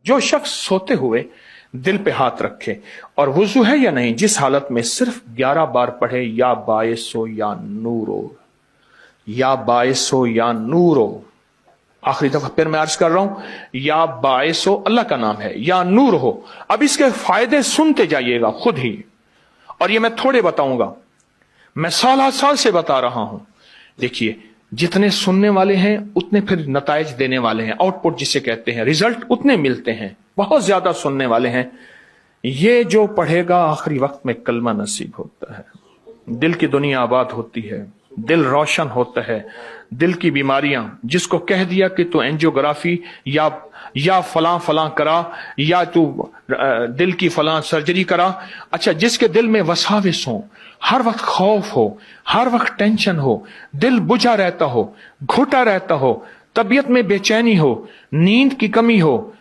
जो शख्स सोते हुए दिल पे हाथ रखे और वुजू है या नहीं, जिस हालत में सिर्फ 11 बार पढ़े या बायसो या नूरो, या बायसो या नूरो। आखिरी दफा फिर मैं अर्ज कर रहा हूं, या बायसो अल्लाह का नाम है, या नूर हो। अब इसके फायदे सुनते जाइएगा खुद ही, और ये मैं थोड़े बताऊंगा, मैं साल साल से बता रहा हूं। देखिए, जितने सुनने वाले हैं उतने फिर नताइज देने वाले हैं, आउटपुट जिसे कहते हैं, रिजल्ट उतने मिलते हैं। बहुत ज्यादा सुनने वाले हैं। ये जो पढ़ेगा आखिरी वक्त में कलमा नसीब होता है, दिल की दुनिया आबाद होती है, दिल रोशन होता है। दिल की बीमारियां, जिसको कह दिया कि तू एंजियोग्राफी या फलां फलां करा, या तू दिल की फलां सर्जरी करा, अच्छा जिसके दिल में वसाविस हो, हर वक्त खौफ हो, हर वक्त टेंशन हो, दिल बुझा रहता हो, घुटा रहता हो, तबीयत में बेचैनी हो, नींद की कमी हो,